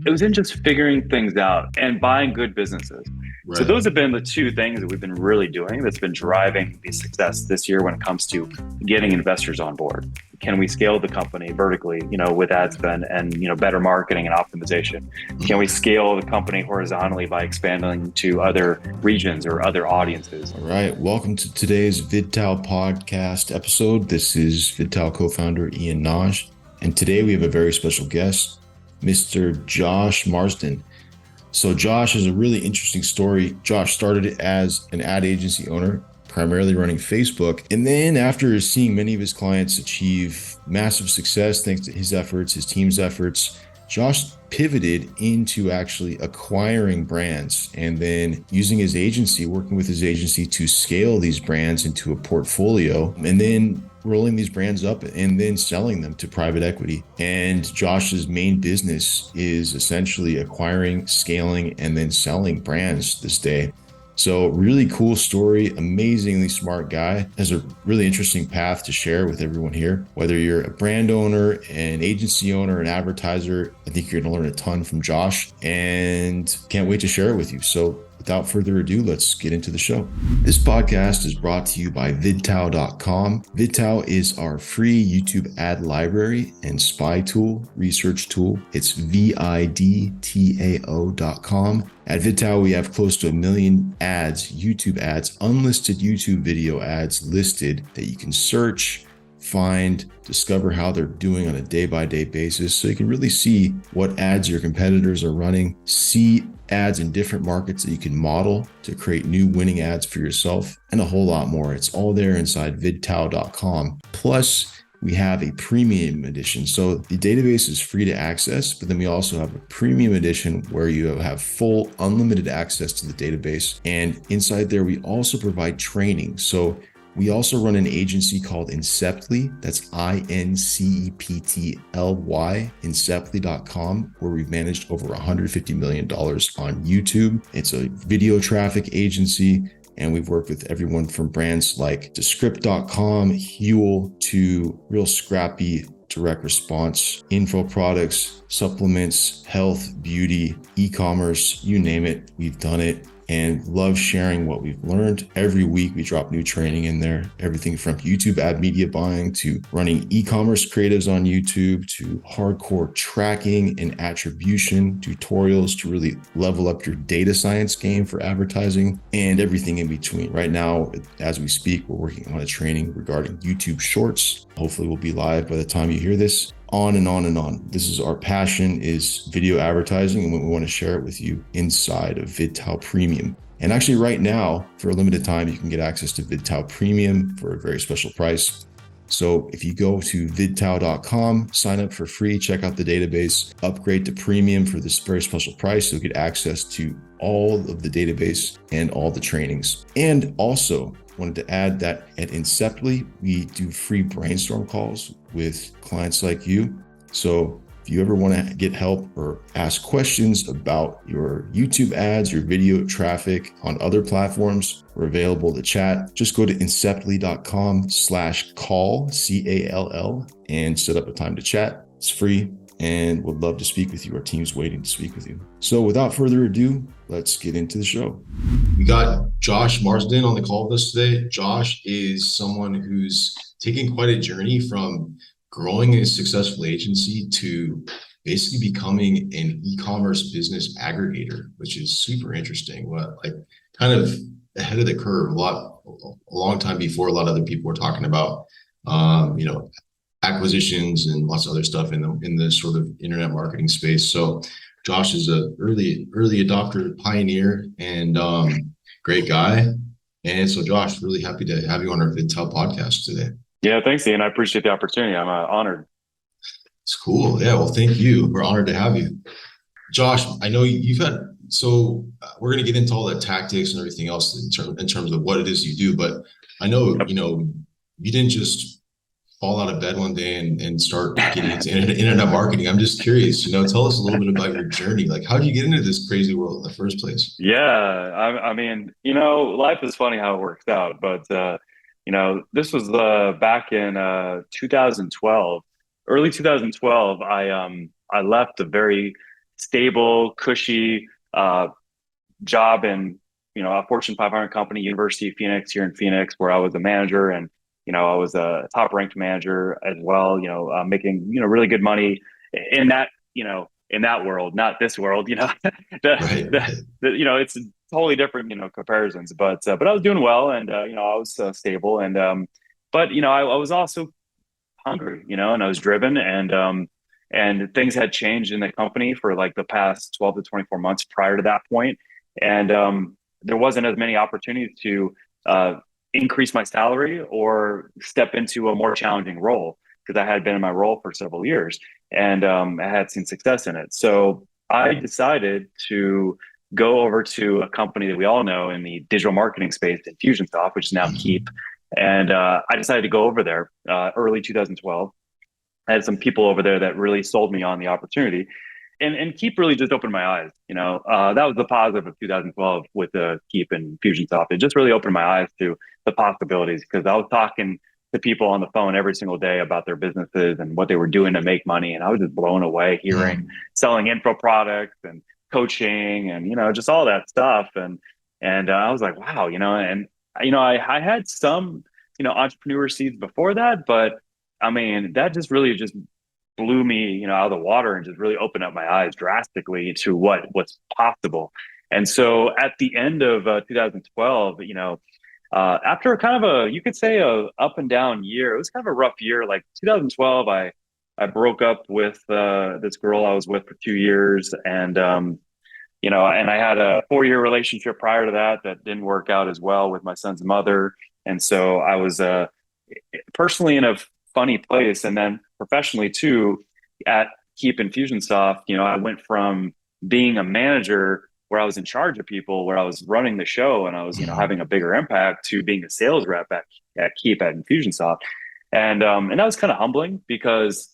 it was in just figuring things out and buying good businesses. Right. So those have been the two things that we've been really doing that's been driving the success this year when it comes to getting investors on board. Can we scale the company vertically, with ad spend and, better marketing and optimization? Can we scale the company horizontally by expanding to other regions or other audiences? All right. Welcome to today's VidTao Podcast episode. This is VidTao Co-Founder Ian Nagy. And today we have a very special guest, Mr. Josh Marsden. So Josh has a really interesting story. Josh started as an ad agency owner, primarily running Facebook. And then after seeing many of his clients achieve massive success, thanks to his efforts, his team's efforts, Josh pivoted into actually acquiring brands and then using his agency, working with his agency to scale these brands into a portfolio and then rolling these brands up and then selling them to private equity. And Josh's main business is essentially acquiring, scaling, and then selling brands this day. So really cool story, amazingly smart guy, has a really interesting path to share with everyone here. Whether you're a brand owner, an agency owner, an advertiser, I think you're gonna learn a ton from Josh and can't wait to share it with you. So without further ado, let's get into the show. This podcast is brought to you by VidTao.com. VidTao is our free YouTube ad library and spy tool, research tool. It's VidTao.com. At VidTao, we have close to 1 million ads, YouTube ads, unlisted YouTube video ads listed that you can search, find, discover how they're doing on a day-by-day basis. So you can really see what ads your competitors are running, see ads in different markets that you can model to create new winning ads for yourself, and a whole lot more. It's all there inside VidTao.com. Plus, we have a premium edition. So the database is free to access, but then we also have a premium edition where you have full unlimited access to the database. And inside there, we also provide training. So we also run an agency called Inceptly. That's INCEPTLY, Inceptly.com, where we've managed over $150 million on YouTube. It's a video traffic agency. And we've worked with everyone from brands like Descript.com, Huel, to real scrappy direct response, info products, supplements, health, beauty, e-commerce, you name it, we've done it. And love sharing what we've learned. Every week we drop new training in there, everything from YouTube ad media buying to running e-commerce creatives on YouTube to hardcore tracking and attribution tutorials to really level up your data science game for advertising and everything in between. Right now, as we speak, we're working on a training regarding YouTube Shorts. Hopefully we'll be live by the time you hear this. On and on and on. This is our passion, is video advertising, and we want to share it with you inside of VidTao Premium. And actually right now, for a limited time, you can get access to VidTao Premium for a very special price. So if you go to VidTao.com, sign up for free, check out the database, upgrade to premium for this very special price, you'll get access to all of the database and all the trainings. And also, wanted to add that at Inceptly, we do free brainstorm calls with clients like you. So if you ever want to get help or ask questions about your YouTube ads, your video traffic on other platforms, we're available to chat. Just go to inceptly.com/call, CALL, and set up a time to chat. It's free and would love to speak with you. Our team's waiting to speak with you. So without further ado, let's get into the show. We got Josh Marsden on the call with us today. Josh is someone who's taken quite a journey from growing a successful agency to basically becoming an e-commerce business aggregator, which is super interesting. Kind of ahead of the curve, a long time before a lot of other people were talking about, acquisitions and lots of other stuff in the sort of internet marketing space. So Josh is a early adopter, pioneer, and great guy. And so Josh, really happy to have you on our VidTao podcast today. Yeah, thanks, Ian. I appreciate the opportunity. I'm honored. It's cool. Yeah, well, thank you. We're honored to have you. Josh, I know you've had, so we're going to get into all the tactics and everything else in terms of what it is you do, but I know, you didn't just fall out of bed one day and start getting into internet marketing. I'm just curious, tell us a little bit about your journey. Like, how did you get into this crazy world in the first place? Yeah, I mean, life is funny how it works out, but this was back in 2012, early 2012. I left a very stable, cushy job in, a Fortune 500 company, University of Phoenix here in Phoenix, where I was a manager, and I was a top ranked manager as well. Making really good money in that in that world, not this world. It's totally different comparisons, but I was doing well, and I was stable, and but I was also hungry, and I was driven, and things had changed in the company for like the past 12 to 24 months prior to that point. And there wasn't as many opportunities to increase my salary or step into a more challenging role, because I had been in my role for several years, and I had seen success in it. So I decided to go over to a company that we all know in the digital marketing space, Infusionsoft, which is now Keep. And I decided to go over there early 2012. I had some people over there that really sold me on the opportunity, and Keep really just opened my eyes. That was the positive of 2012 with Keep and Infusionsoft. It just really opened my eyes to the possibilities, because I was talking to people on the phone every single day about their businesses and what they were doing to make money, and I was just blown away hearing selling info products and coaching and just all that stuff, and I was like, wow, and I had some entrepreneur seeds before that, but I mean, that just really just blew me out of the water, and just really opened up my eyes drastically to what's possible. And so at the end of 2012, after kind of you could say a up and down year, it was kind of a rough year. Like 2012, I broke up with this girl I was with for 2 years, and and I had a 4-year relationship prior to that didn't work out as well with my son's mother. And so I was personally in a funny place. And then professionally too, at Keep Infusionsoft, I went from being a manager where I was in charge of people, where I was running the show, and I was, having a bigger impact, to being a sales rep at Keep at Infusionsoft. And that was kind of humbling, because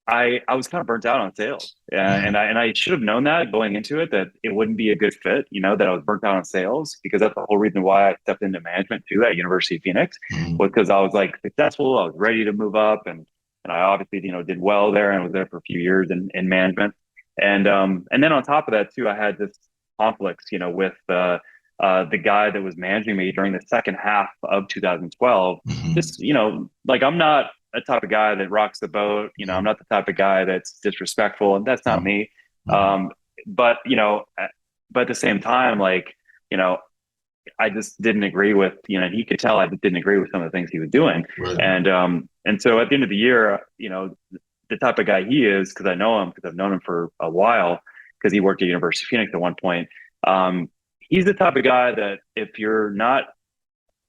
I was kind of burnt out on sales, and I should have known that going into it, that it wouldn't be a good fit, that I was burnt out on sales, because that's the whole reason why I stepped into management too at University of Phoenix, was because I was like successful, I was ready to move up, and I obviously did well there, and was there for a few years in management, and then on top of that too, I had this conflicts with the guy that was managing me during the second half of 2012. Just like, I'm not a type of guy that rocks the boat. I'm not the type of guy that's disrespectful, and that's not me. But at the same time, like, I just didn't agree with, he could tell I just didn't agree with some of the things he was doing. Right. And so at the end of the year, the type of guy he is, because I know him, because I've known him for a while, because he worked at University of Phoenix at one point. He's the type of guy that if you're not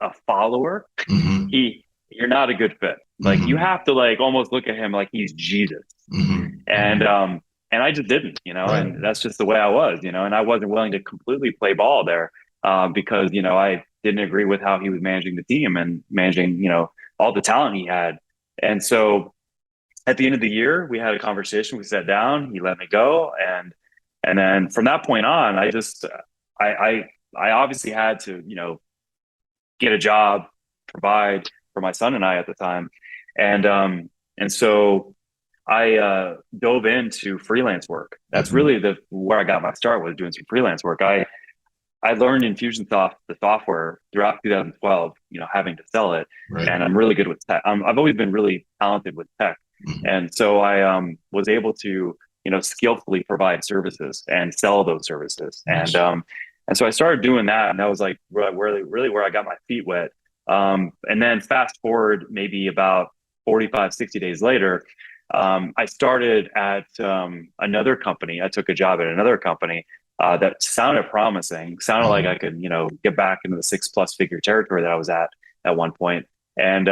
a follower, you're not a good fit. Like, you have to like almost look at him like he's Jesus. And I just didn't, right. And that's just the way I was, and I wasn't willing to completely play ball there, because, I didn't agree with how he was managing the team and managing, all the talent he had. And so at the end of the year, we had a conversation, we sat down, he let me go. And then from that point on, I just, I obviously had to, get a job, provide for my son and I at the time. And so I dove into freelance work. That's really where I got my start, was doing some freelance work. I learned Infusionsoft, the software, throughout 2012, having to sell it. Right. And I'm really good with tech. I've always been really talented with tech. And so I was able to, skillfully provide services and sell those services. Nice. And so I started doing that, and that was like really where I got my feet wet. And then fast forward maybe about 45, 60 days later, I started at another company. I took a job at another company that sounded promising, sounded like I could, get back into the 6+ figure territory that I was at one point. And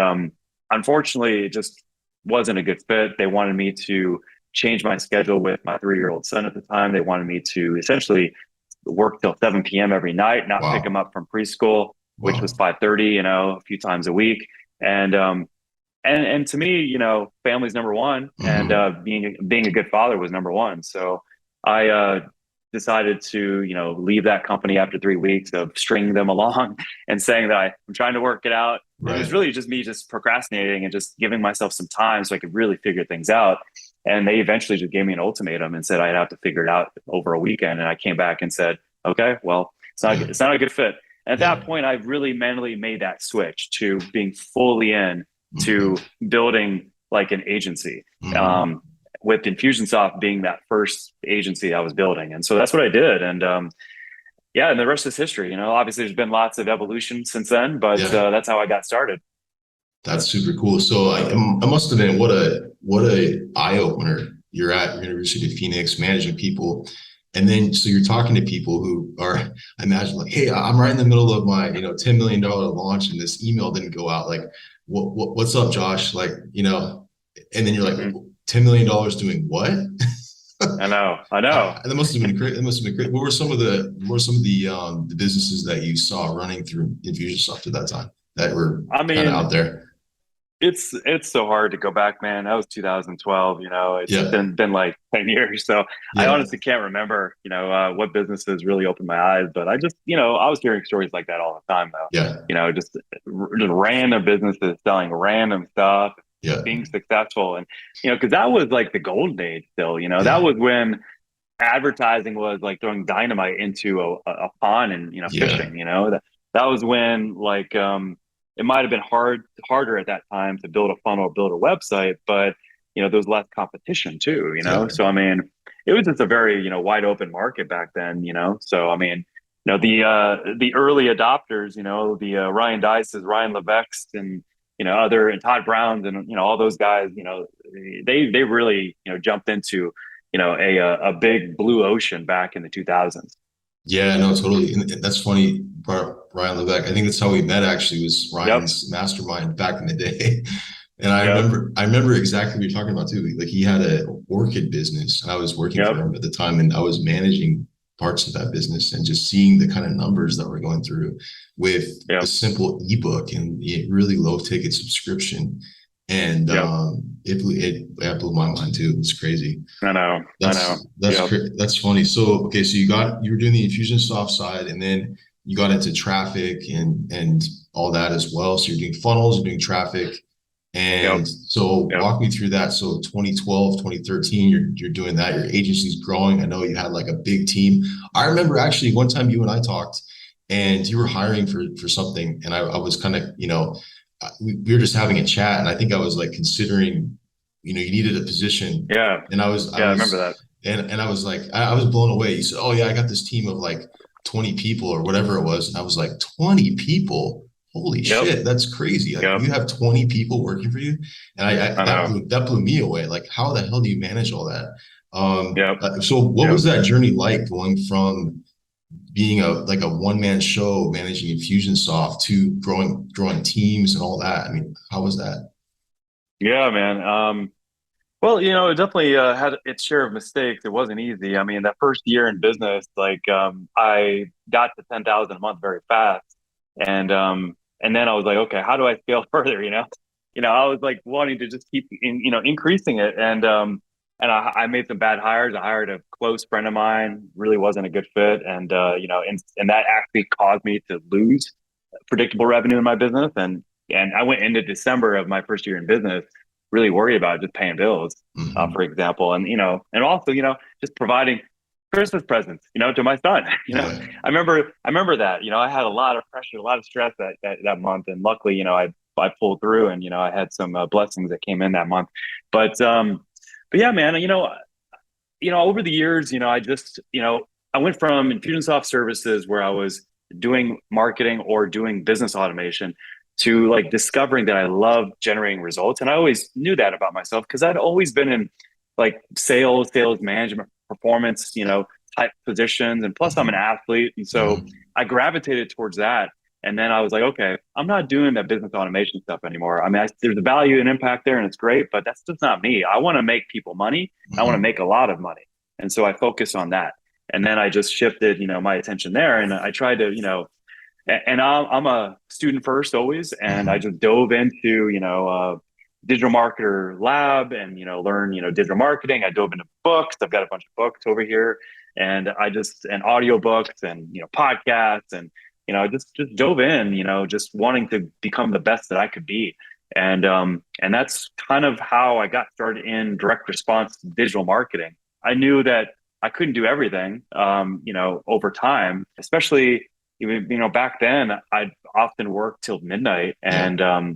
unfortunately, it just wasn't a good fit. They wanted me to change my schedule with my 3-year-old son at the time. They wanted me to essentially work till 7 p.m. every night, not pick him up from preschool, which was 5:30, a few times a week. And to me, family's number one, and being a good father was number one. So I decided to, leave that company after 3 weeks of stringing them along and saying that I'm trying to work it out. Right. It was really just me just procrastinating and just giving myself some time so I could really figure things out. And they eventually just gave me an ultimatum and said I'd have to figure it out over a weekend. And I came back and said, okay, well, it's not a good fit. And at that point, I really mentally made that switch to being fully in to building like an agency. With Infusionsoft being that first agency I was building. And so that's what I did. And and the rest is history. Obviously there's been lots of evolution since then, but that's how I got started. That's super cool. So I must have been, what a eye opener. You're at University of Phoenix managing people. And then, so you're talking to people who are, I imagine like, hey, I'm right in the middle of my, $10 million launch and this email didn't go out. Like, what's up, Josh? Like, and then you're like, $10 million doing what? I know. That must have been great. What were some of the businesses that you saw running through Infusionsoft at that time that were kind of out there? It's so hard to go back, man. That was 2012. It's been like 10 years. So I honestly can't remember, what businesses really opened my eyes. But I just, I was hearing stories like that all the time, though. Yeah. Just random businesses selling random stuff, being successful, and because that was like the golden age. Still, that was when advertising was like throwing dynamite into a pond and fishing. That was when like it might have been harder at that time to build a funnel, build a website, but there was less competition too. So I mean, it was just a very wide open market back then. So I mean, the early adopters, the Ryan Dice's, Ryan Levesque's, and and Todd Brown's, and all those guys, they really jumped into a big blue ocean back in the 2000s. Yeah, no, totally. And that's funny. Ryan Levesque, I think that's how we met, actually, was Ryan's mastermind back in the day. And I remember exactly what you're talking about too. Like, he had an orchid business and I was working for him at the time, and I was managing parts of that business and just seeing the kind of numbers that we're going through with a simple ebook and really low ticket subscription. And it blew my mind too. It's crazy. I know. That's funny. So, okay, so you were doing the Infusionsoft side, and then you got into traffic and all that as well. So you're doing funnels, you're doing traffic. And so walk me through that. So 2012, 2013, you're doing that. Your agency's growing. I know you had like a big team. I remember actually one time you and I talked and you were hiring for something. And I was kind of, we were just having a chat, and I think I was like considering, you needed a position. Yeah. And I remember that. And I was like, I was blown away. You said, oh yeah, I got this team of like 20 people or whatever it was. And I was like, 20 people? Holy shit, that's crazy. Like, you have 20 people working for you. And that blew me away. Like, how the hell do you manage all that? So what was that journey like, going from being a one-man show managing Infusionsoft to growing teams and all that? I mean, how was that? Yeah, man. Well, it definitely had its share of mistakes. It wasn't easy. I mean, that first year in business, like I got to 10,000 a month very fast. And then I was like, okay, how do I scale further? I was like wanting to just keep increasing it. And I made some bad hires. I hired a close friend of mine, really wasn't a good fit. And that actually caused me to lose predictable revenue in my business. And I went into December of my first year in business really worried about just paying bills, for example. And, and also, just providing Christmas presents, to my son. I remember that, I had a lot of pressure, a lot of stress that month. And luckily, I pulled through, and, I had some blessings that came in that month. But yeah, man, over the years, I just, I went from Infusionsoft services where I was doing marketing or doing business automation to like discovering that I love generating results. And I always knew that about myself because I'd always been in like sales management, performance, type positions. And plus I'm an athlete. And so I gravitated towards that. And then I was like, okay, I'm not doing that business automation stuff anymore. I mean, there's a value and impact there and it's great, but that's just not me. I want to make people money. I want to make a lot of money. And so I focus on that. And then I just shifted, my attention there. And I tried to, and I'm a student first always. And I just dove into, digital marketer lab and, learn, digital marketing. I dove into books. I've got a bunch of books over here, and and audiobooks and, podcasts, and, I just dove in, just wanting to become the best that I could be. And that's kind of how I got started in direct response digital marketing. I knew that I couldn't do everything, over time, especially, back then I'd often work till midnight, Yeah.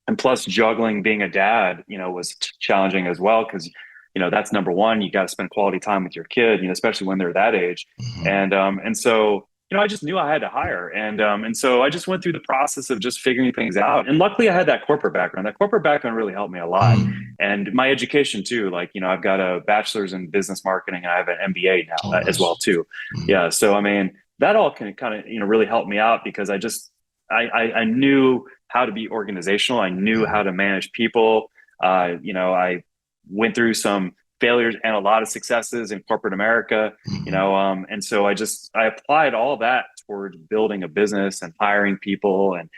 and plus juggling being a dad, was challenging as well. Cause, that's number one, you got to spend quality time with your kid, especially when they're that age. Mhm. And so, I just knew I had to hire. And so I just went through the process of just figuring things out. And luckily I had that corporate background. That corporate background really helped me a lot. Mhm. And my education too, like, I've got a bachelor's in business marketing and I have an MBA now Oh, as well nice. too. Mhm. Yeah. So, I mean, that all can kind of, really help me out because I knew how to be organizational. I knew how Mhm. to manage people. I went through some failures and a lot of successes in corporate America, Mhm. and so I applied all that towards building a business and hiring people and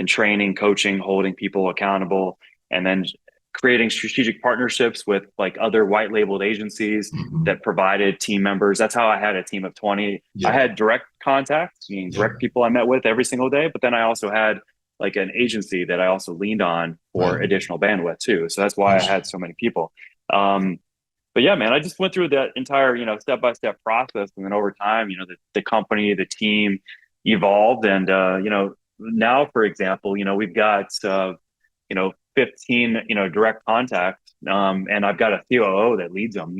training, coaching, holding people accountable, and then creating strategic partnerships with like other white labeled agencies Mhm. that provided team members. That's how I had a team of 20. I Yep. had direct contacts, meaning Yep. direct people I met with every single day, but then I also had like an agency that I also leaned on for Right. additional bandwidth too. So that's why I Gotcha. had so many people. Um, but yeah, man, I just went through that entire, step by step process. And then over time, the company, the team evolved. And, now, for example, we've got, 15, direct contacts. And I've got a COO that leads them.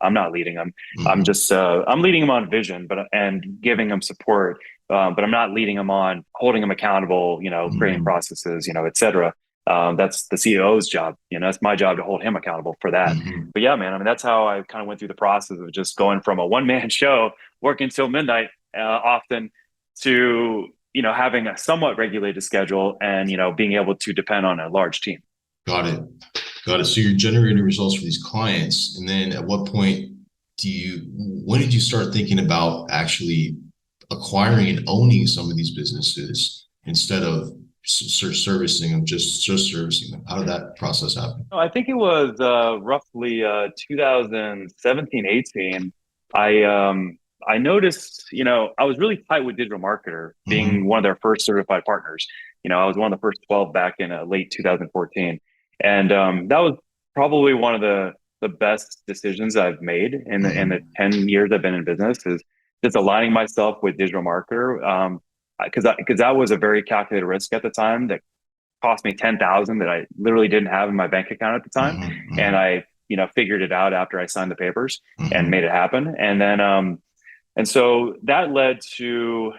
I'm not leading them. Mhm. I'm leading them on vision, and giving them support. But I'm not leading them on holding them accountable, creating Mhm. processes, et cetera. That's the CEO's job. That's my job to hold him accountable for that. Mhm. But yeah, man, I mean, that's how I kind of went through the process of just going from a one man show, working till midnight, often, to, having a somewhat regulated schedule and, being able to depend on a large team. Got it. Got it. So you're generating results for these clients. And then at what point when did you start thinking about actually acquiring and owning some of these businesses instead of servicing them, just servicing them? How did that process happen? I think it was roughly 2017, 18. I noticed, I was really tight with Digital Marketer, being Mhm. one of their first certified partners. I was one of the first 12 back in late 2014, and that was probably one of the best decisions I've made in the Mhm. 10 years I've been in business, is just aligning myself with Digital Marketer. Because that was a very calculated risk at the time that cost me 10,000 that I literally didn't have in my bank account at the time. Mhm. And Mhm. I, figured it out after I signed the papers and Mhm. made it happen. And then, and so that led to,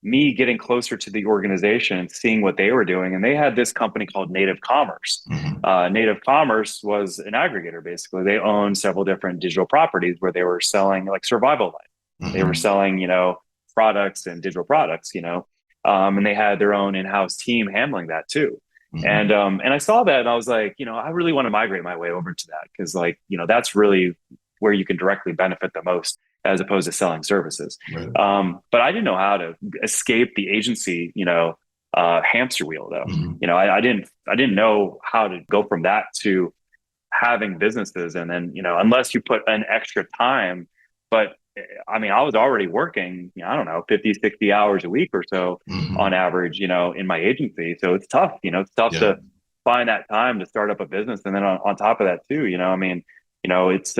me getting closer to the organization and seeing what they were doing. And they had this company called Native Commerce. Mhm. Native Commerce was an aggregator, basically. They owned several different digital properties where they were selling like survival life. They were Mhm. selling, products and digital products, and they had their own in-house team handling that too. Mhm. And I saw that and I was like, I really want to migrate my way over to that because, like, that's really where you can directly benefit the most as opposed to selling services. Right. But I didn't know how to escape the agency, hamster wheel though. Mhm. I didn't know how to go from that to having businesses. And then, unless you put an extra time, but I mean, I was already working, I don't know, 50, 60 hours a week or so on Mhm. average, in my agency. So it's tough, it's tough Yeah. to find that time to start up a business. And then on top of that too, I mean, it's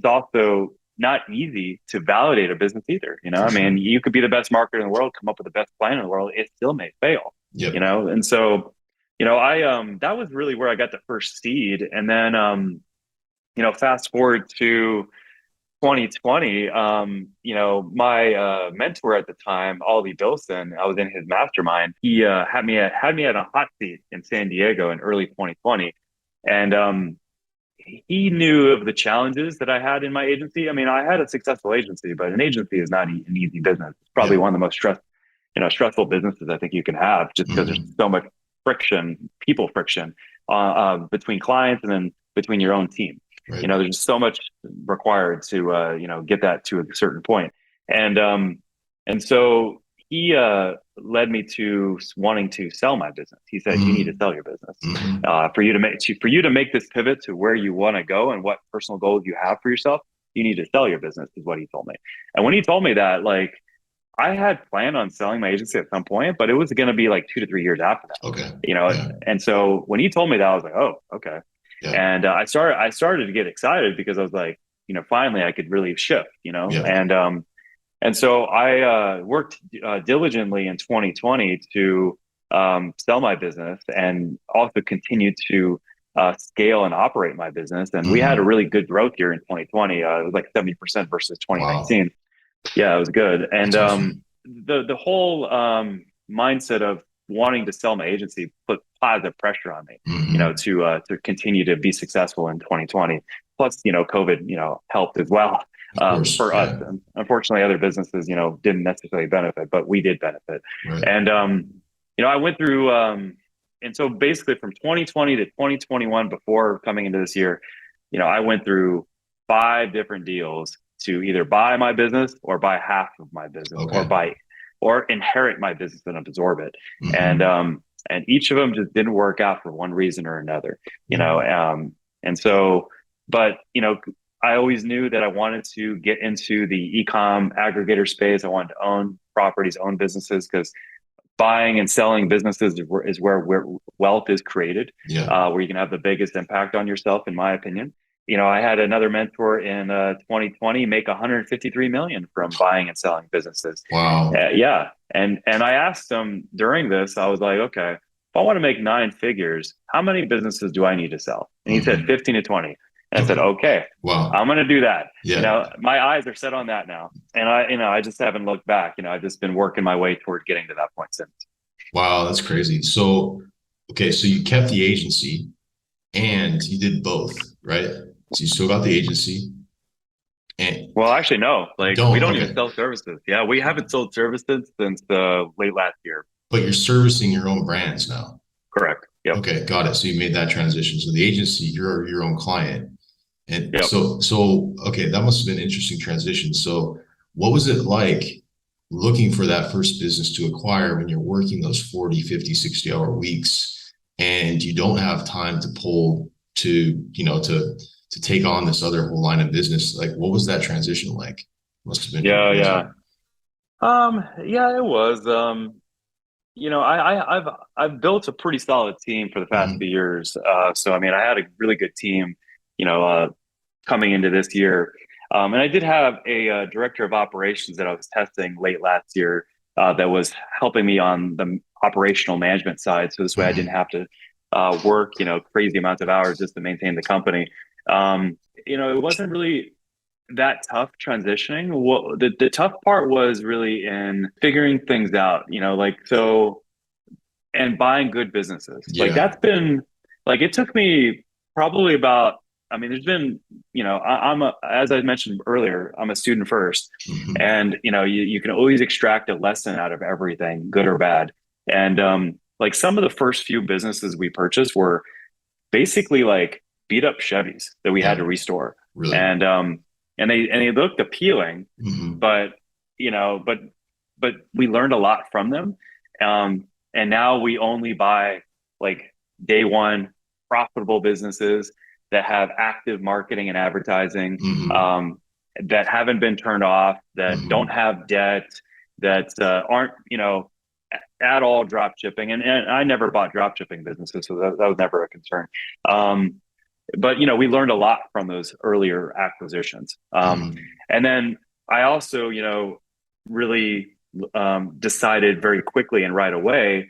also not easy to validate a business either. For I mean, sure. you could be the best marketer in the world, come up with the best plan in the world, it still may fail, Yep. and so, I that was really where I got the first seed. And then fast forward to 2020, my mentor at the time, Ollie Bilson, I was in his mastermind. He had me at a hot seat in San Diego in early 2020, and he knew of the challenges that I had in my agency. I mean, I had a successful agency, but an agency is not an easy business. It's probably Yeah. one of the most stressful businesses I think you can have, just because there's Mhm. so much friction, people friction, between clients and then between your own team. Right. There's just so much required to get that to a certain point. And so he led me to wanting to sell my business. He said, "You need to Mhm. sell your business Mhm. for you to make this pivot to where you want to go and what personal goals you have for yourself. You need to sell your business," is what he told me. And when he told me that, like, I had planned on selling my agency at some point, but it was going to be like 2 to 3 years after that. Okay. Yeah. And so when he told me that, I was like, oh, okay. Yeah. And I started to get excited because I was like, finally I could really shift, Yeah. and so I worked diligently in 2020 to sell my business and also continue to scale and operate my business. And we had a really good growth year in 2020. It was like 70% versus 2019. Wow. Yeah, it was good. And That's awesome. the whole mindset of wanting to sell my agency put positive pressure on me, to continue to be successful in 2020. Plus, COVID, helped as well Of course. for us. Yeah. And unfortunately, other businesses, didn't necessarily benefit, but we did benefit. Right. And I went through, and so basically from 2020 to 2021, before coming into this year, I went through 5 different deals to either buy my business or buy half of my business, Okay. or inherit my business and absorb it. And each of them just didn't work out for one reason or another, and so, but, I always knew that I wanted to get into the eCom aggregator space. I wanted to own properties, own businesses, because buying and selling businesses is where wealth is created, Yeah. where you can have the biggest impact on yourself, in my opinion. I had another mentor in 2020 make 153 million from buying and selling businesses. Wow. Yeah, and I asked him during this. I was like, okay, if I want to make 9 figures, how many businesses do I need to sell? And he said 15 to 20. And I said, okay, Wow. I'm going to do that. Yeah. My eyes are set on that now, and I just haven't looked back. I've just been working my way toward getting to that point since. Wow, that's crazy. So, okay, so you kept the agency and you did both, right? So you still got the agency and Well, actually, no. you Like, we don't. don't even Okay. sell services. Yeah, we haven't sold services since late last year. But you're servicing your own brands now. Correct. Yep. Okay, got it. So you made that transition. So the agency, you're your own client. And Yep. so okay, that must have been an interesting transition. So what was it like looking for that first business to acquire when you're working those 40, 50, 60-hour weeks and you don't have time to pull to take on this other whole line of business? Like, what was that transition like? Must have been pretty Yeah, crazy. yeah. Yeah, it was. I've built a pretty solid team for the past few Mhm. years. So I mean, I had a really good team, coming into this year. And I did have a director of operations that I was testing late last year, that was helping me on the operational management side. So this way I didn't Mhm. have to work, crazy amounts of hours just to maintain the company. It wasn't really that tough transitioning. What the tough part was really in figuring things out, and buying good businesses. Like, Yeah. that's been, like, it took me probably about, I mean, there's been, as I mentioned earlier, I'm a student first. Mhm. And, you can always extract a lesson out of everything, good or bad. And like, some of the first few businesses we purchased were basically like beat up Chevys that we had Yeah. to restore. Really. And they looked appealing, Mhm. but you know, but but we learned a lot from them. And now we only buy, like, day one profitable businesses that have active marketing and advertising, Mhm. um, that haven't been turned off, that don't Mhm. have debt, that aren't, at all drop shipping. And I never bought drop shipping businesses, so that was never a concern. Um, but we learned a lot from those earlier acquisitions. Mhm. And then I also, really decided very quickly and right away,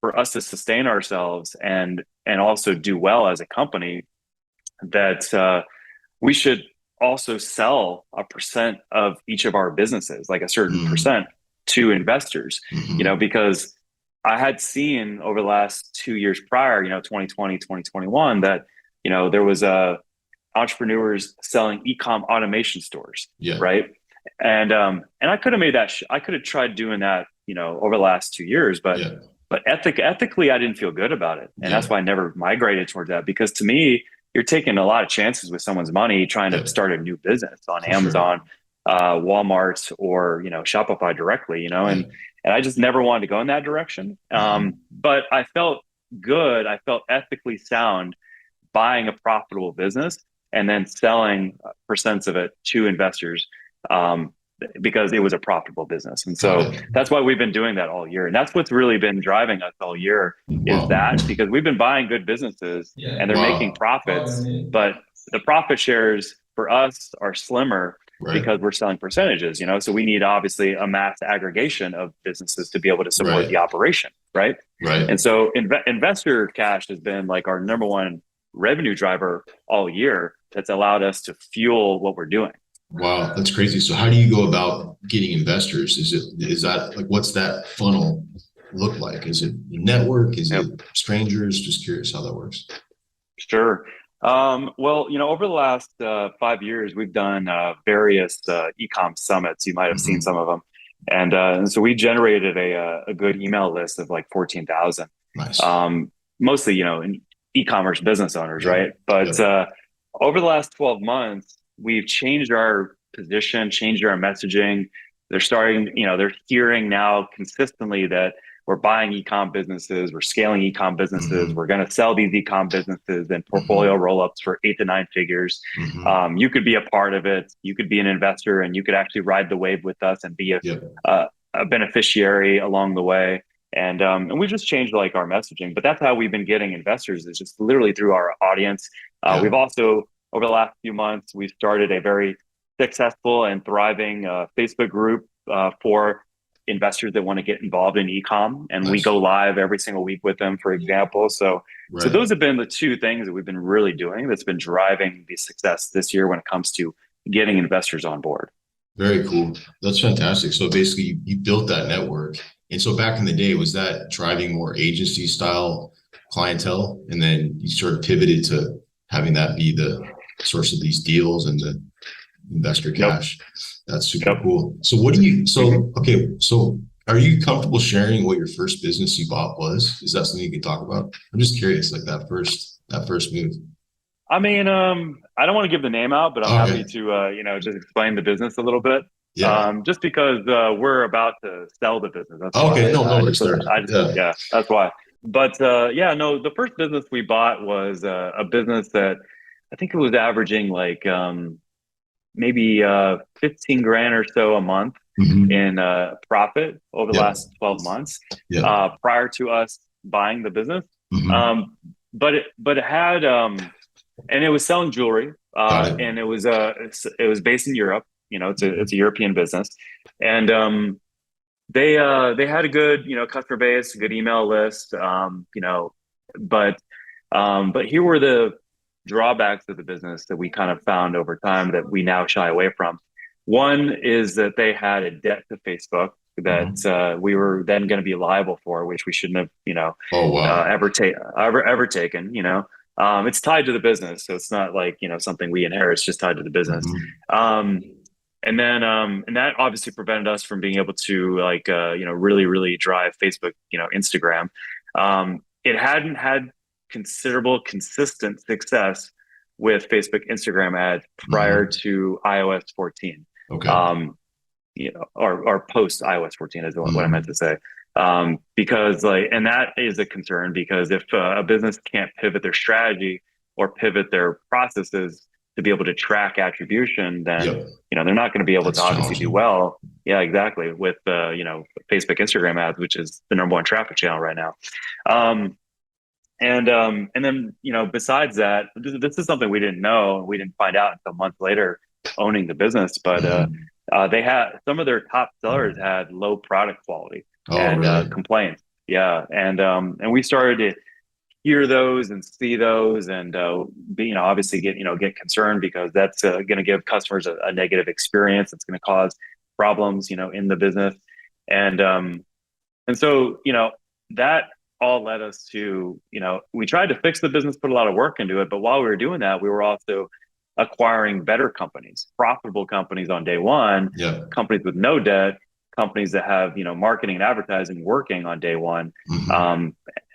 for us to sustain ourselves and also do well as a company, that we should also sell a percent of each of our businesses, like a certain Mhm. percent, to investors, Mhm. because I had seen over the last 2 years prior, 2020, 2021, that, there was entrepreneurs selling ecom automation stores, Yeah. right? And I could have made that, I could have tried doing that, over the last 2 years, but Yeah. ethically, I didn't feel good about it. And that's Yeah. why I never migrated towards that, because to me, you're taking a lot of chances with someone's money trying to Yeah. start a new business on For sure. Amazon, Walmart, or, Shopify directly, Yeah. and I just never wanted to go in that direction. Mhm. But I felt good. I felt ethically sound buying a profitable business and then selling percents of it to investors. because it was a profitable business. And so that's why we've been doing that all year. And that's what's really been driving us all year is that because we've been buying good businesses and they're making profits, but the profit shares for us are slimmer because we're selling percentages, so we need obviously a mass aggregation of businesses to be able to support the operation. Right. And so investor cash has been like our number one revenue driver all year. That's allowed us to fuel what we're doing. Wow, that's crazy. So how do you go about getting investors? Is that like, what's that funnel look like? Is it network? Is it strangers? Just curious how that works. Sure. Well, over the last 5 years, we've done various eCom summits. You might have seen some of them. And so we generated a good email list of like 14,000. Nice. Mostly, in e-commerce business owners, right? But over the last 12 months, we've changed our position, changed our messaging. They're starting, they're hearing now consistently that we're buying e-com businesses, we're scaling e-com businesses, we're going to sell these e-com businesses and portfolio roll-ups for 8 to 9 figures. You could be a part of it. You could be an investor and you could actually ride the wave with us and be a beneficiary along the way. And we just changed like our messaging, but that's how we've been getting investors, is just literally through our audience. We've also, over the last few months, we've started a very successful and thriving Facebook group for investors that want to get involved in e-com. And we go live every single week with them, for example. So those have been the two things that we've been really doing that's been driving the success this year when it comes to getting investors on board. Very cool. That's fantastic. So basically you built that network. And so back in the day, was that driving more agency style clientele? And then you sort of pivoted to having that be the source of these deals and the investor cash. That's super cool. So so are you comfortable sharing what your first business you bought was? Is that something you can talk about? I'm just curious, like that first move. I mean, I don't want to give the name out, but I'm happy to, just explain the business a little bit. Just because we're about to sell the business. That's why. That's why. But the first business we bought was a business that I think it was averaging like maybe 15 grand or so a month in profit over the last 12 months prior to us buying the business. But it had and it was selling jewelry and it was based in Europe. It's a European business, and they had a good customer base, a good email list, but here were the drawbacks of the business that we kind of found over time that we now shy away from. One is that they had a debt to Facebook that we were then going to be liable for, which we shouldn't have ever taken. It's tied to the business, so it's not like something we inherit. It's just tied to the business. And that obviously prevented us from being able to really, really drive Facebook, Instagram. It hadn't had considerable, consistent success with Facebook, Instagram ads prior to iOS 14. Or post iOS 14 is what I meant to say. Because and that is a concern, because if a business can't pivot their strategy or pivot their processes to be able to track attribution, then they're not going to be able to obviously do well. Yeah, exactly. With Facebook, Instagram ads, which is the number one traffic channel right now. And then besides that, this is something we didn't know. We didn't find out until months later owning the business. But they had some of their top sellers had low product quality complaints. Yeah, and we started to hear those and see those, and obviously get concerned, because that's going to give customers a negative experience. It's going to cause problems in the business, and so that all led us to we tried to fix the business, put a lot of work into it, but while we were doing that, we were also acquiring better companies, profitable companies on day one, companies with no debt, companies that have marketing and advertising working on day one.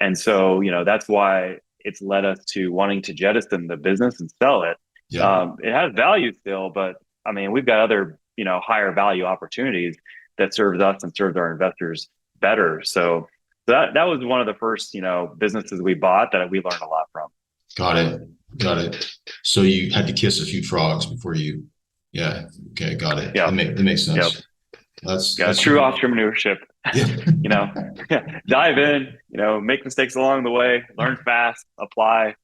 And so that's why it's led us to wanting to jettison the business and sell it. It has value still, but I mean, we've got other higher value opportunities that serves us and serves our investors better. So that was one of the first businesses we bought that we learned a lot from. Got it. So you had to kiss a few frogs before you Yeah. Okay. Got it. Yeah. That makes sense. Yep. That's True entrepreneurship. yeah. You know, dive in, make mistakes along the way, learn fast, apply,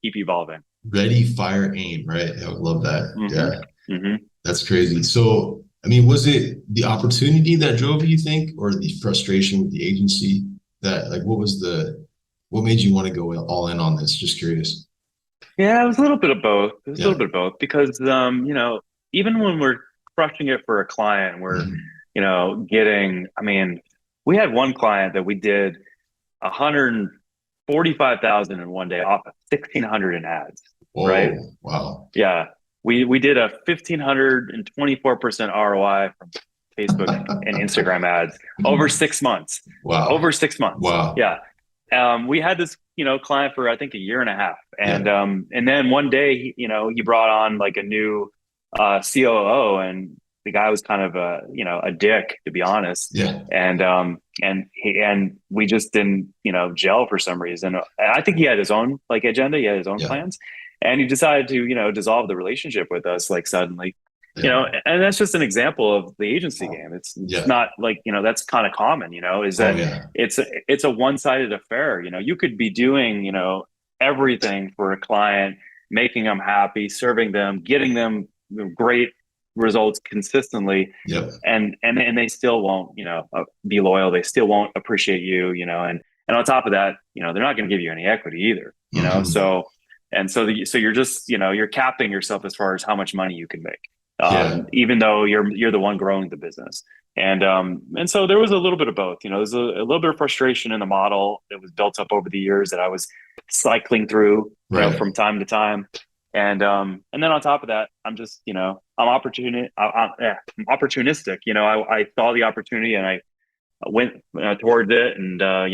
keep evolving. Ready, fire, aim, right? I would love that. Yeah. Mm-hmm. Mm-hmm. That's crazy. So, I mean, was it the opportunity that drove you think, or the frustration with the agency that like, what made you want to go all in on this? Just curious. Yeah, it was a little bit of both. It was a Yeah. little bit of both because, even when we're crushing it for a client, we're, Mhm. I mean, we had one client that we did 145,000 in one day off of 1,600 in ads, right? Oh, wow. Yeah. We did a 1,524% ROI from Facebook and Instagram ads over 6 months. Wow. Over 6 months. Wow. Yeah. We had this, client for I think a year and a half, and Yeah. and then one day, he brought on like a new COO, and the guy was kind of a dick, to be honest, Yeah. and we just didn't, gel for some reason. And I think he had his own like agenda, he had his own Yeah. plans, and he decided to, dissolve the relationship with us like suddenly. Yeah. And that's just an example of the agency game. It's Yeah. not like, that's kind of common, is Oh, that yeah. it's a one-sided affair. You could be doing, everything for a client, making them happy, serving them, getting them great results consistently. Yep. And they still won't, be loyal. They still won't appreciate you, and on top of that, they're not going to give you any equity either, Mhm. so you're just, you're capping yourself as far as how much money you can make. Yeah. Even though you're the one growing the business. And so there was a little bit of both. There's a little bit of frustration in the model that was built up over the years that I was cycling through, Right. from time to time. And then on top of that, I'm just, I'm opportunistic. I saw the opportunity and I went towards it. And I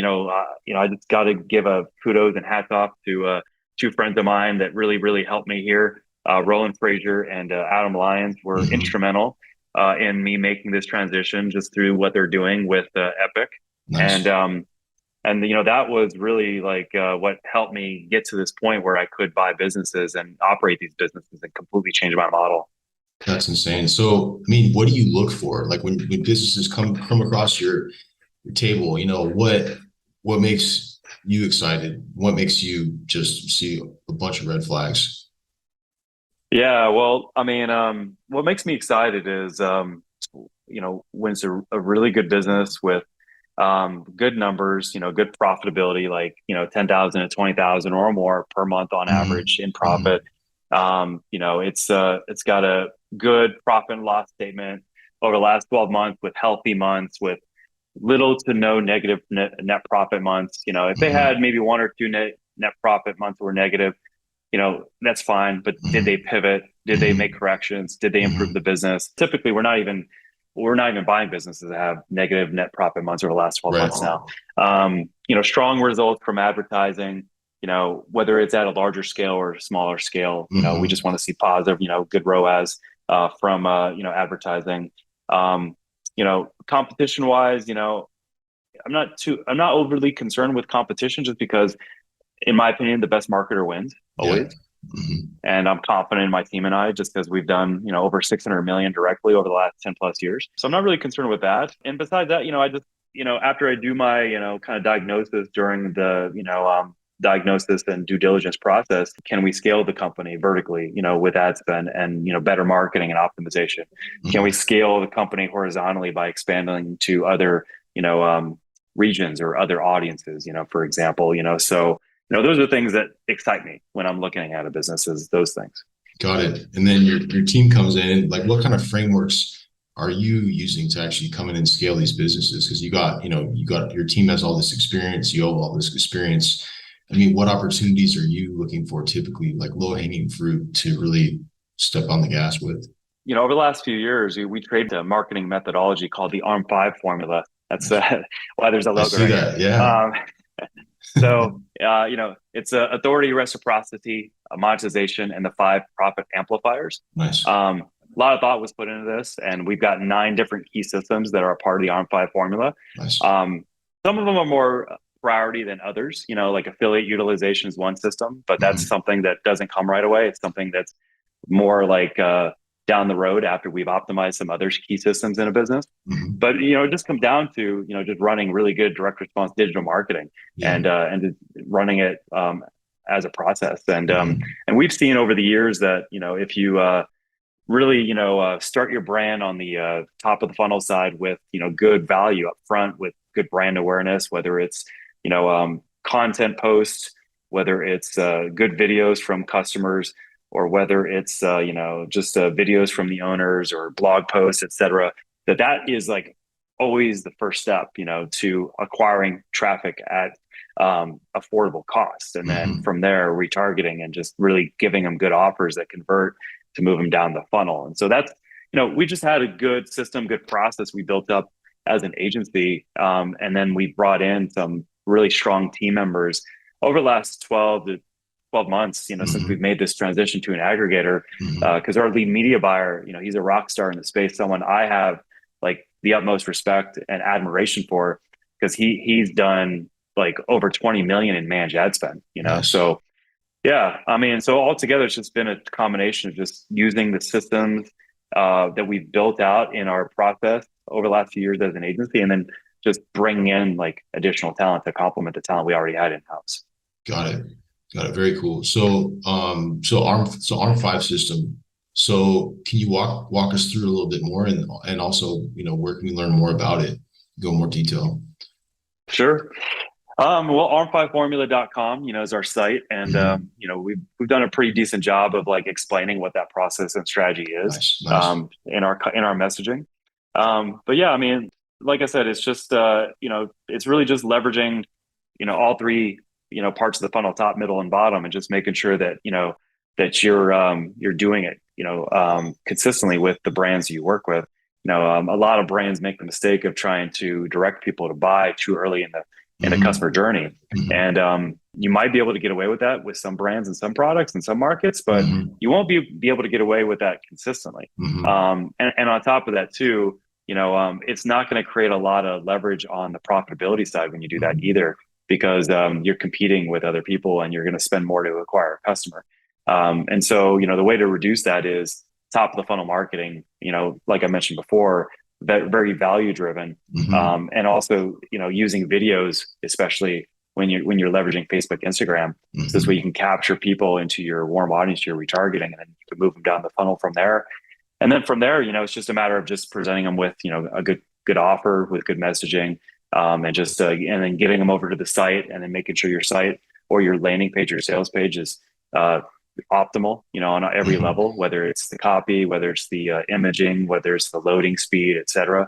just got to give a kudos and hats off to two friends of mine that really, really helped me here. Roland Frazier and Adam Lyons were Mhm. instrumental in me making this transition just through what they're doing with Epic. Nice. And that was really like what helped me get to this point where I could buy businesses and operate these businesses and completely change my model. That's insane. So, I mean, what do you look for? Like when businesses come across your table, what makes you excited? What makes you just see a bunch of red flags? Yeah, well, I mean, what makes me excited is, when it's a really good business with good numbers, good profitability, like, 10,000 to 20,000 or more per month on Mhm. average in Mhm. profit. It's got a good profit and loss statement over the last 12 months with healthy months with little to no negative net profit months. If they Mhm. had maybe one or two net profit months were negative, that's fine. But did they pivot? Did they make corrections? Did they improve the business? Typically, we're not even buying businesses that have negative net profit months over the last 12 Right. months now. Strong results from advertising, whether it's at a larger scale or a smaller scale, we just want to see positive, good ROAS from advertising. Competition wise, I'm not overly concerned with competition just because, in my opinion, the best marketer wins always. Yeah. Mhm. And I'm confident in my team and I, just because we've done, over 600 million directly over the last 10 plus years. So I'm not really concerned with that. And besides that, I just, after I do my, kind of diagnosis during the, diagnosis and due diligence process, can we scale the company vertically, with ad spend and, better marketing and optimization? Can we scale the company horizontally by expanding to other, regions or other audiences, for example, so those are things that excite me when I'm looking at a business, is those things. Got it. And then your team comes in, like what kind of frameworks are you using to actually come in and scale these businesses? Because you got your team has all this experience, you have all this experience. I mean, what opportunities are you looking for typically, like low-hanging fruit to really step on the gas with? Over the last few years, we created a marketing methodology called the ARM5 formula. That's why there's a logo. I see that. Yeah. So, it's authority, reciprocity, monetization, and the 5 profit amplifiers. Nice. A lot of thought was put into this, and we've got 9 different key systems that are a part of the ARM5 formula. Nice. Some of them are more priority than others. Like affiliate utilization is one system, but that's something that doesn't come right away. It's something that's more like down the road after we've optimized some other key systems in a business. But it just comes down to just running really good direct response digital marketing and running it as a process. And we've seen over the years that if you really start your brand on the top of the funnel side with good value up front, with good brand awareness, whether it's content posts, whether it's good videos from customers, or whether it's just videos from the owners or blog posts, et cetera, that is like always the first step to acquiring traffic at affordable cost. And then from there, retargeting and just really giving them good offers that convert to move them down the funnel. And so that's we just had a good system, good process we built up as an agency, and then we brought in some really strong team members over the last 12 months, since we've made this transition to an aggregator, because our lead media buyer, he's a rock star in the space, someone I have like the utmost respect and admiration for, because he's done like over 20 million in managed ad spend, Nice. So yeah, I mean, so altogether, it's just been a combination of just using the systems that we've built out in our process over the last few years as an agency, and then just bringing in like additional talent to complement the talent we already had in-house. Got it. Very cool. So, ARM5 system. So, can you walk us through a little bit more, and also, where can we learn more about it? Go more detail. Sure. Well, arm5formula.com, is our site, and we've done a pretty decent job of like explaining what that process and strategy is. Nice. In our messaging. But yeah, I mean, like I said, it's just it's really just leveraging all three parts of the funnel, top, middle, and bottom, and just making sure that that you're doing it consistently with the brands you work with. A lot of brands make the mistake of trying to direct people to buy too early in the customer journey, and you might be able to get away with that with some brands and some products and some markets, but you won't be able to get away with that consistently. And on top of that too, it's not going to create a lot of leverage on the profitability side when you do that either, because you're competing with other people and you're going to spend more to acquire a customer. And so, the way to reduce that is top of the funnel marketing, like I mentioned before, very value driven. And also, using videos, especially when you're leveraging Facebook, Instagram, this way you can capture people into your warm audience, your retargeting, and then you can move them down the funnel from there. And then from there, it's just a matter of just presenting them with, a good offer with good messaging, and just and then getting them over to the site, and then making sure your site or your landing page or sales page is optimal, on every level, whether it's the copy, whether it's the imaging, whether it's the loading speed, et cetera,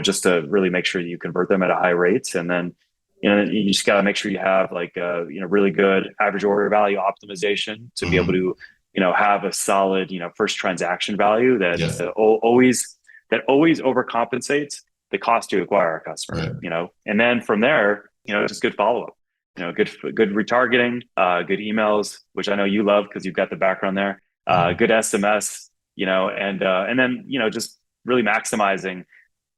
just to really make sure you convert them at a high rates. And then, you just got to make sure you have like, really good average order value optimization to be able to, have a solid, first transaction value that always overcompensates the cost to acquire a customer, and then from there, just good follow-up. Good retargeting, good emails, which I know you love because you've got the background there. Good SMS, and then just really maximizing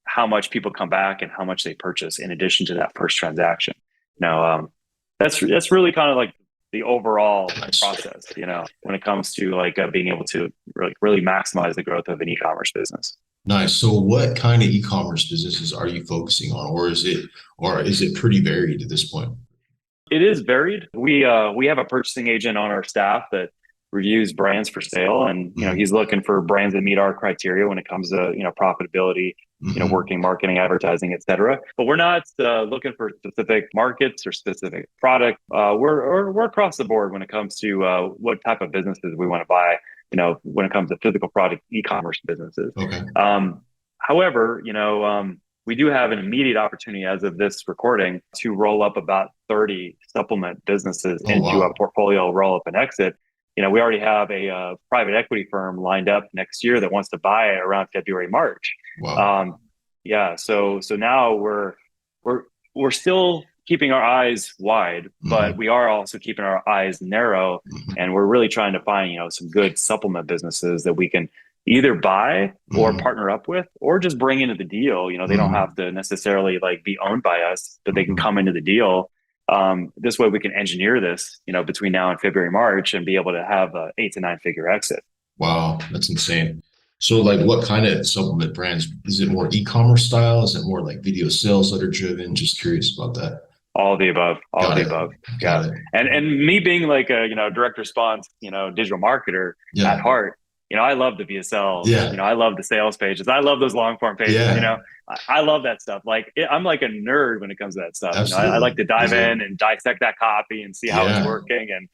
how much people come back and how much they purchase in addition to that first transaction. That's really kind of like the overall process. When it comes to like being able to really maximize the growth of an e-commerce business. Nice. So, what kind of e-commerce businesses are you focusing on, or is it pretty varied at this point? It is varied. We have a purchasing agent on our staff that reviews brands for sale, and he's looking for brands that meet our criteria when it comes to profitability, working, marketing, advertising, et cetera. But we're not looking for specific markets or specific product. We're across the board when it comes to what type of businesses we want to buy. When it comes to physical product e-commerce businesses. Okay. However, we do have an immediate opportunity as of this recording to roll up about 30 supplement businesses into a portfolio roll up and exit. We already have a private equity firm lined up next year that wants to buy around February, March. Wow. So now we're still keeping our eyes wide, but we are also keeping our eyes narrow, and we're really trying to find, some good supplement businesses that we can either buy or partner up with, or just bring into the deal. They don't have to necessarily like be owned by us, but they can come into the deal. This way we can engineer this, between now and February, March, and be able to have a 8 to 9 figure exit. Wow. That's insane. So like what kind of supplement brands? Is it more e-commerce style? Is it more like video sales that are driven? Just curious about that. All of the above, all of Got the it. above. Yeah. Got it. And me being like a, direct response, digital marketer at Yeah. heart, I love the VSLs, Yeah. I love the sales pages. I love those long form pages, Yeah. I love that stuff. Like I'm like a nerd when it comes to that stuff. I like Absolutely. to dive Yeah. in and dissect that copy and see how it's Yeah. working. And,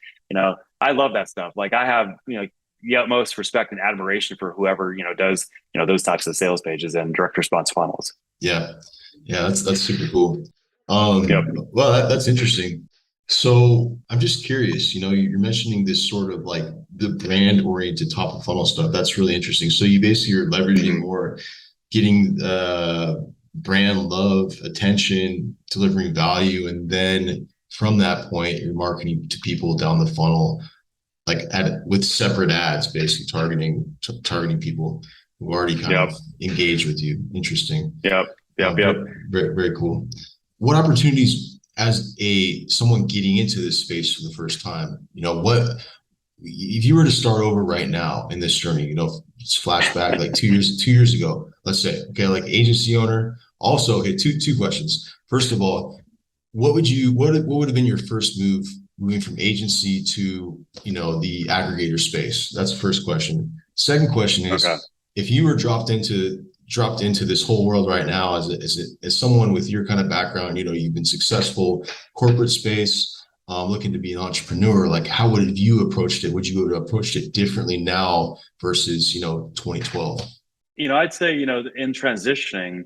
I love that stuff. Like I have, the utmost respect and admiration for whoever, does, those types of sales pages and direct response funnels. Yeah. Yeah. That's super cool. Yep. Well, that's interesting. So I'm just curious, you're mentioning this sort of like the brand oriented top of funnel stuff. That's really interesting. So you basically are leveraging more, getting brand love, attention, delivering value, and then from that point, you're marketing to people down the funnel, like with separate ads, basically targeting people who already kind Yep. of engage with you. Interesting. Yep. Yep. Yep. Very, very cool. What opportunities as someone getting into this space for the first time, what if you were to start over right now in this journey, just flashback like 2 years ago, let's say, okay, like agency owner. Also, okay, two questions. First of all, what would have been your first move moving from agency to, the aggregator space? That's the first question. Second question is, Okay. if you were dropped into this whole world right now as someone with your kind of background, you've been successful, corporate space, looking to be an entrepreneur, like how would have you approached it? Would you have approached it differently now versus, 2012? I'd say, in transitioning,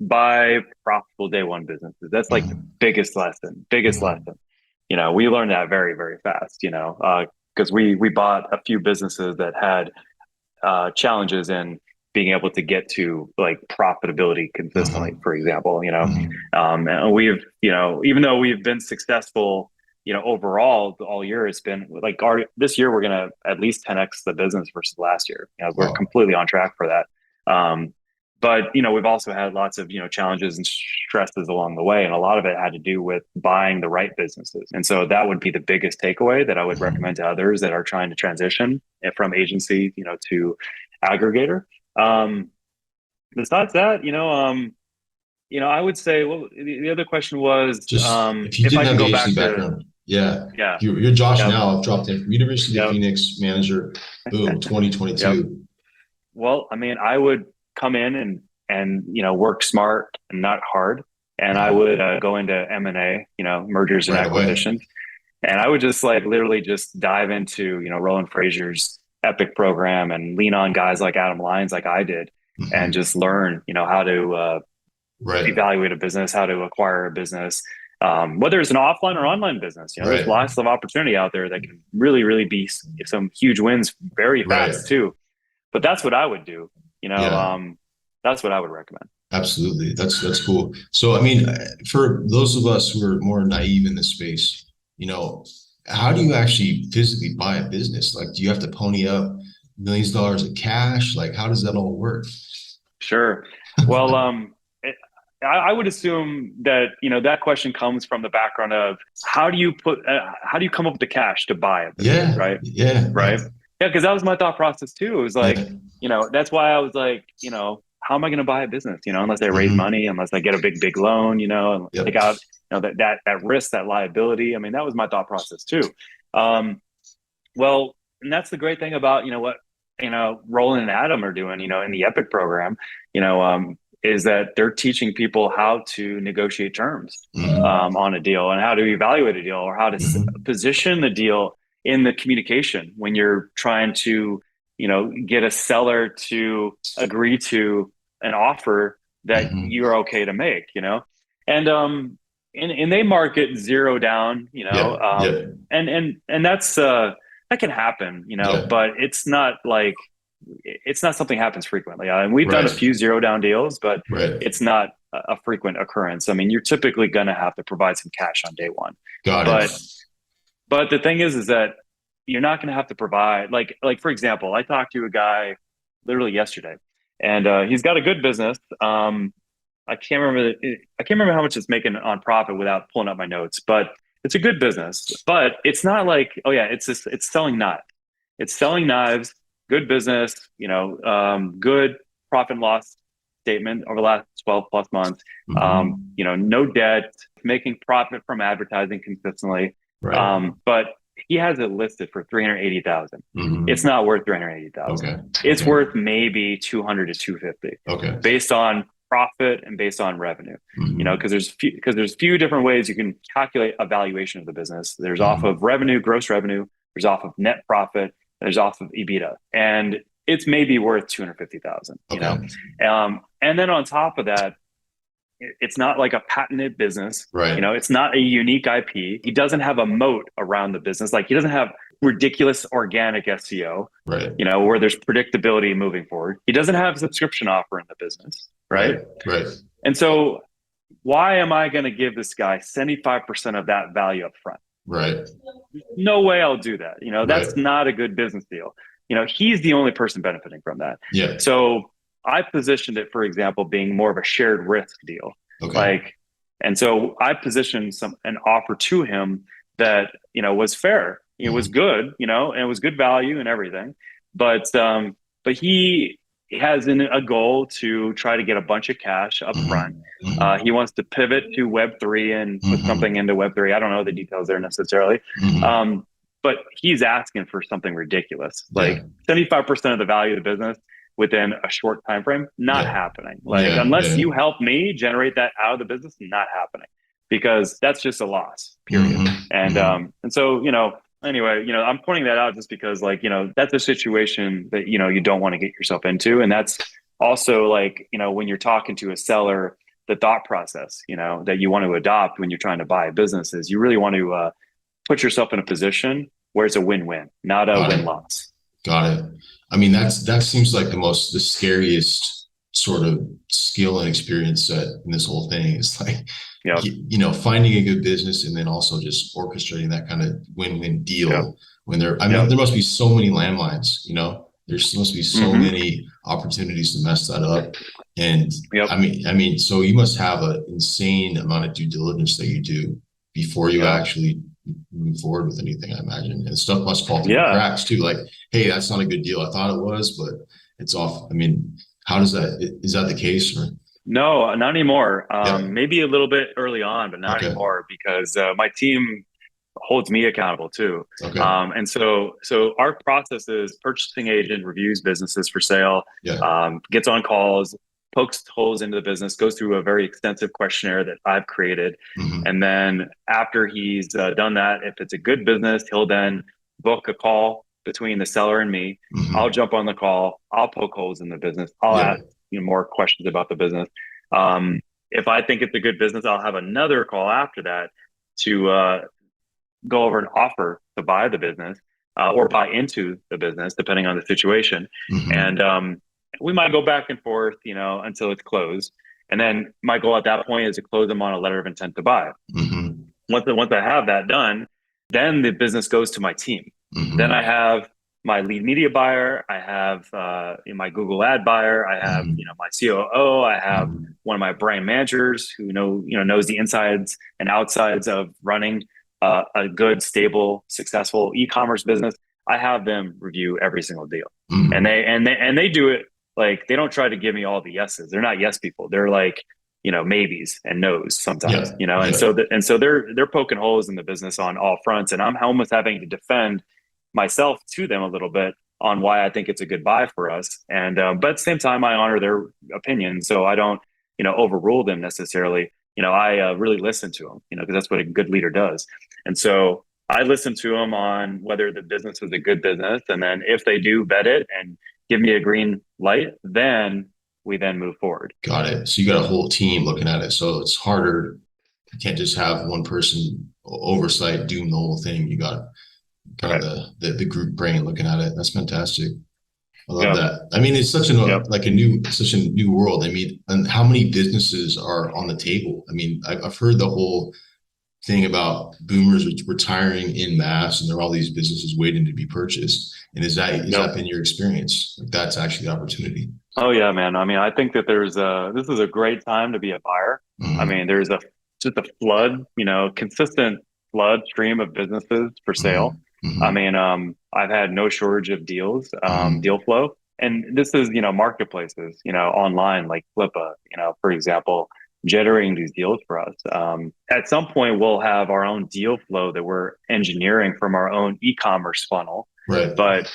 buy profitable day one businesses. That's like the biggest lesson, lesson. We learned that very, very fast, because we bought a few businesses that had challenges in being able to get to like profitability consistently, for example, and we've, even though we've been successful, overall all year, it's been like this year, we're going to at least 10x the business versus last year. We're completely on track for that. But, we've also had lots of, challenges and stresses along the way. And a lot of it had to do with buying the right businesses. And so that would be the biggest takeaway that I would recommend to others that are trying to transition from agency, to aggregator. Besides that, I would say, well, the other question was, just if I can go back to, yeah. You're Josh now. I've dropped in from University of Phoenix manager, boom, 2022. Well, I mean, I would come in and work smart and not hard. And I would go into M&A, mergers and acquisitions. And I would just like literally just dive into, Roland Fraser's Epic program and lean on guys like Adam Lyons, like I did, and just learn, how to evaluate a business, how to acquire a business, whether it's an offline or online business. There's lots of opportunity out there that can really, really be some huge wins very fast too. But that's what I would do. That's what I would recommend. Absolutely. That's cool. So, I mean, for those of us who are more naive in this space, how do you actually physically buy a business? Like, do you have to pony up millions of dollars of cash? Like, how does that all work? Sure. Well, I would assume that, that question comes from the background of how do you come up with the cash to buy it? Yeah. Right. Yeah. Right. Yeah. Cause that was my thought process too. It was like, that's why I was like, how am I going to buy a business? Unless I raise money, unless I get a big loan, and take out, that risk, that liability. I mean, that was my thought process too. Well, and that's the great thing about, what, Roland and Adam are doing, in the Epic program, is that they're teaching people how to negotiate terms on a deal and how to evaluate a deal or how to position the deal in the communication when you're trying to, get a seller to agree to an offer that you're okay to make, and they market zero down, and that's that can happen, but it's not something happens frequently. And we've done a few zero down deals, but it's not a frequent occurrence. I mean, you're typically going to have to provide some cash on day one. But the thing is that you're not going to have to provide like, for example, I talked to a guy literally yesterday and he's got a good business. I can't remember how much it's making on profit without pulling up my notes, but it's a good business, but it's not like, it's selling knives. It's selling knives good business, good profit and loss statement over the last 12 plus months, no debt, making profit from advertising consistently. Right. But he has it listed for 380,000. It's not worth 380,000. Okay. It's worth maybe 200 to 250. Okay. Based on profit and based on revenue, because there's few different ways you can calculate a valuation of the business. There's off of revenue, gross revenue. There's off of net profit. There's off of EBITDA, and it's maybe worth 250,000. And then on top of that, it's not like a patented business, right? It's not a unique IP. He doesn't have a moat around the business. Like he doesn't have ridiculous organic SEO, right? Where there's predictability moving forward. He doesn't have a subscription offer in the business, right? Right. And so why am I going to give this guy 75% of that value up front? Right. No way I'll do that. That's not a good business deal. He's the only person benefiting from that. Yeah. So I positioned it, for example, being more of a shared risk deal. Okay. And so I positioned an offer to him that, was fair. It was good, and it was good value and everything. But he has a goal to try to get a bunch of cash up front. He wants to pivot to Web3 and put something into Web3. I don't know the details there necessarily. But he's asking for something ridiculous, like 75% of the value of the business within a short time frame. Not happening. Unless you help me generate that out of the business, not happening, because that's just a loss, period. And so, anyway, I'm pointing that out just because, that's a situation that, you don't want to get yourself into. And that's also when you're talking to a seller, the thought process, that you want to adopt when you're trying to buy a business is you really want to put yourself in a position where it's a win-win, not a win-loss. Got it. I mean, that seems like the scariest sort of skill and experience set in this whole thing. Is like, finding a good business and then also just orchestrating that kind of win-win deal when there must be so many landmines, there must be so many opportunities to mess that up. And I mean, so you must have an insane amount of due diligence that you do before you actually move forward with anything, I imagine. And stuff must fall through the cracks too. Like, hey, that's not a good deal. I thought it was, but it's off. I mean, is that the case? Or? No, not anymore. Maybe a little bit early on, but not anymore, because my team holds me accountable too. Okay. And so our process is purchasing agent reviews businesses for sale, gets on calls, pokes holes into the business, goes through a very extensive questionnaire that I've created. And then after he's done that, if it's a good business, he'll then book a call between the seller and me. I'll jump on the call. I'll poke holes in the business. I'll ask more questions about the business. If I think it's a good business, I'll have another call after that to go over an offer to buy the business or buy into the business, depending on the situation. And we might go back and forth, until it's closed. And then my goal at that point is to close them on a letter of intent to buy. Once I have that done, then the business goes to my team. Then I have my lead media buyer. I have my Google ad buyer. I have my COO. I have one of my brand managers who knows the insides and outsides of running a good, stable, successful e-commerce business. I have them review every single deal, and they do it. Like, they don't try to give me all the yeses. They're not yes people. They're like, maybes and no's sometimes, and so they're poking holes in the business on all fronts. And I'm almost having to defend myself to them a little bit on why I think it's a good buy for us. And, but at the same time, I honor their opinion. So I don't, overrule them necessarily. I really listen to them, because that's what a good leader does. And so I listen to them on whether the business is a good business. And then if they do vet it and give me a green light, then we move forward. Got it. So you got a whole team looking at it. So it's harder. You can't just have one person oversight doing the whole thing. You got kind of the group brain looking at it. That's fantastic. I love that. I mean, it's such such a new world. I mean, and how many businesses are on the table? I mean, I've heard the whole thing about boomers retiring in mass, and there are all these businesses waiting to be purchased. And is that been your experience? Like, that's actually the opportunity. Oh yeah, man. I mean, I think that this is a great time to be a buyer. I mean, there's just a flood, consistent flood stream of businesses for sale. I mean, I've had no shortage of deals, deal flow. And this is, marketplaces, online like Flippa, for example, generating these deals for us. At some point, we'll have our own deal flow that we're engineering from our own e-commerce funnel. Right. But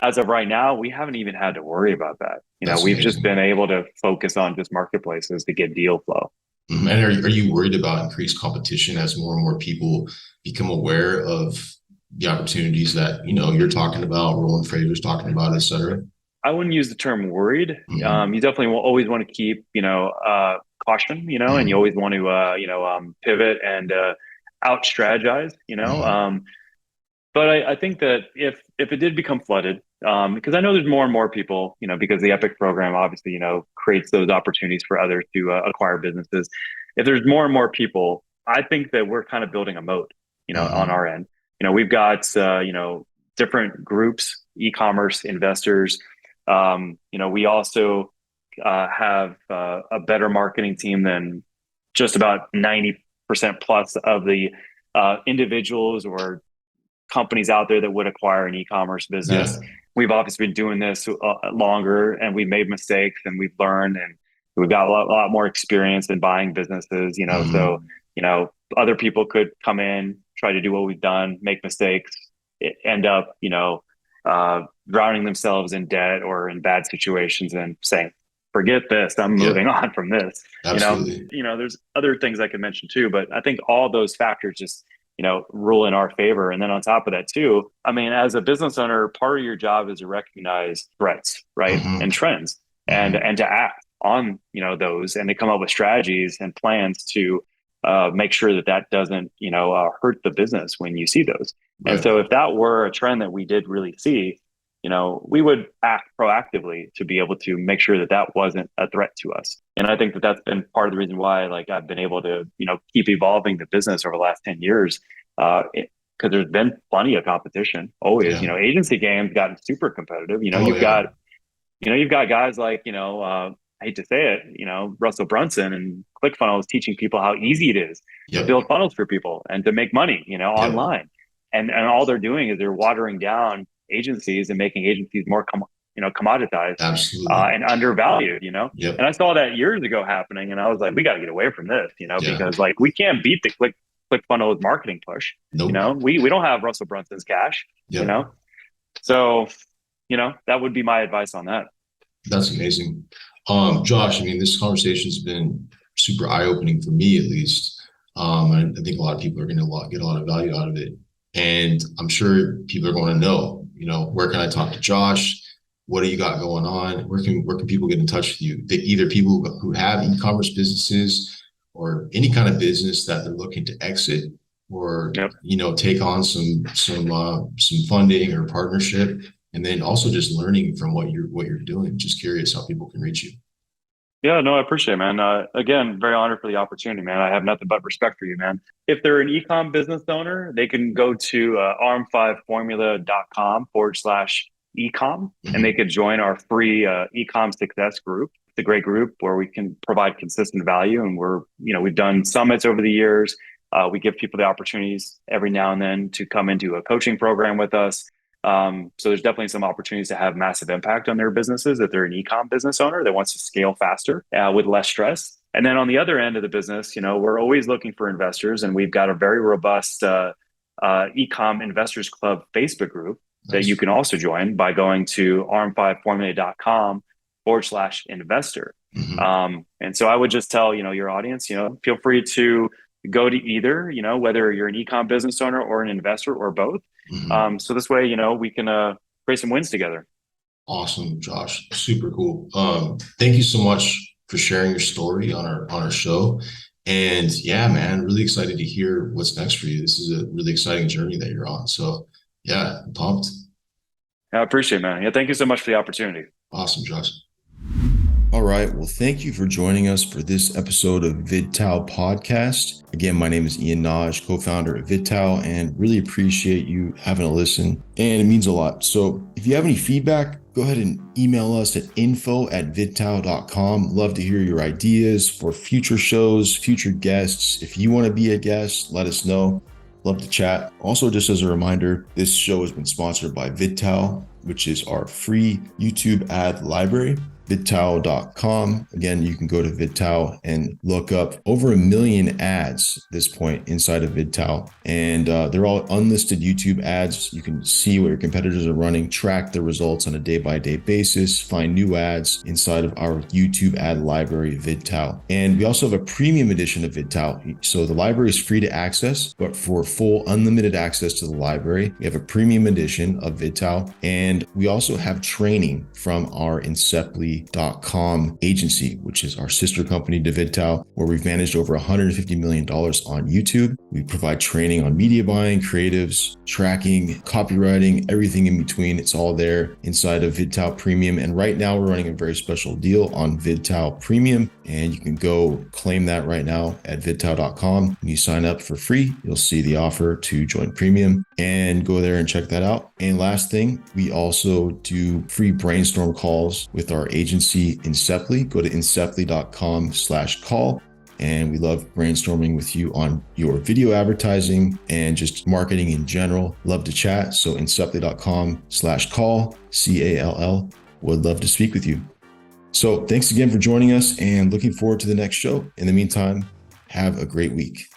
as of right now, we haven't even had to worry about that. We've just been able to focus on just marketplaces to get deal flow. And are you worried about increased competition as more and more people become aware of the opportunities that, you're talking about, Roland Fraser's talking about, et cetera? I wouldn't use the term worried. You definitely will always want to keep, caution, and you always want to, pivot and out strategize, but I think that if it did become flooded, because I know there's more and more people, because the Epic program obviously, creates those opportunities for others to acquire businesses. If there's more and more people, I think that we're kind of building a moat, on our end. We've got, different groups, e-commerce investors. We also have a better marketing team than just about 90% plus of the individuals or companies out there that would acquire an e-commerce business. Yeah. We've obviously been doing this longer, and we've made mistakes, and we've learned, and we've got a lot more experience in buying businesses, so, other people could come in, try to do what we've done, make mistakes, end up, drowning themselves in debt or in bad situations and saying, forget this, I'm moving on from this. Absolutely. There's other things I could mention too, but I think all those factors just, rule in our favor. And then on top of that too, I mean, as a business owner, part of your job is to recognize threats, right? And trends and to act on, those, and to come up with strategies and plans to make sure that doesn't, hurt the business when you see those. Right. And so if that were a trend that we did really see, we would act proactively to be able to make sure that wasn't a threat to us. And I think that's been part of the reason why, I've been able to, keep evolving the business over the last 10 years, because there's been plenty of competition always. Yeah. Agency game's gotten super competitive. You've got guys like, I hate to say it, Russell Brunson and ClickFunnels is teaching people how easy it is to build funnels for people and to make money, online. And all they're doing is they're watering down agencies and making agencies more commoditized. Absolutely. And undervalued, Yep. And I saw that years ago happening, and I was like, we got to get away from this, because we can't beat the ClickFunnels marketing push. Nope. We don't have Russell Brunson's cash, so that would be my advice on that. That's amazing. Josh, I mean, this conversation's been super eye-opening for me, at least. I think a lot of people are going to get a lot of value out of it. And I'm sure people are going to know, where can I talk to Josh? What do you got going on? Where can people get in touch with you? Either people who have e-commerce businesses or any kind of business that they're looking to exit, or, take on some funding or partnership. And then also just learning from what you're doing. Just curious how people can reach you. Yeah, no, I appreciate it, man. Again, very honored for the opportunity, man. I have nothing but respect for you, man. If they're an ecom business owner, they can go to arm5formula.com/ecom, and they could join our free ecom success group. It's a great group where we can provide consistent value, and we've done summits over the years. We give people the opportunities every now and then to come into a coaching program with us. So there's definitely some opportunities to have massive impact on their businesses if they're an e-com business owner that wants to scale faster with less stress. And then on the other end of the business, we're always looking for investors, and we've got a very robust e-com investors club Facebook group that you can also join by going to arm5formula.com/investor. And so I would just tell, your audience, feel free to go to either, whether you're an e-com business owner or an investor or both. So this way, we can create some wins together. Awesome, Josh. Super cool. Thank you so much for sharing your story on our show. And yeah, man, really excited to hear what's next for you. This is a really exciting journey that you're on. So yeah, I'm pumped. I appreciate it, man. Yeah, thank you so much for the opportunity. Awesome, Josh. All right. Well, thank you for joining us for this episode of VidTao Podcast. Again, my name is Ian Nagy, co-founder of VidTao, and really appreciate you having a listen. And it means a lot. So if you have any feedback, go ahead and email us at info@vidtao.com. Love to hear your ideas for future shows, future guests. If you want to be a guest, let us know. Love to chat. Also, just as a reminder, this show has been sponsored by VidTao, which is our free YouTube ad library. VidTao.com. Again, you can go to VidTao and look up over 1 million ads at this point inside of VidTao. And they're all unlisted YouTube ads. You can see what your competitors are running, track the results on a day-by-day basis, find new ads inside of our YouTube ad library, VidTao. And we also have a premium edition of VidTao. So the library is free to access, but for full unlimited access to the library, we have a premium edition of VidTao. And we also have training from our Inceptly.com agency, which is our sister company to VidTao, where we've managed over $150 million on YouTube. We provide training on media buying, creatives, tracking, copywriting, everything in between. It's all there inside of VidTao Premium. And right now we're running a very special deal on VidTao Premium, and you can go claim that right now at VidTao.com. When you sign up for free, you'll see the offer to join Premium and go there and check that out. And last thing, we also do free brainstorm calls with our agency Inceptly. Go to inceptly.com/call. And we love brainstorming with you on your video advertising and just marketing in general. Love to chat. So inceptly.com/call, CALL. Would love to speak with you. So thanks again for joining us and looking forward to the next show. In the meantime, have a great week.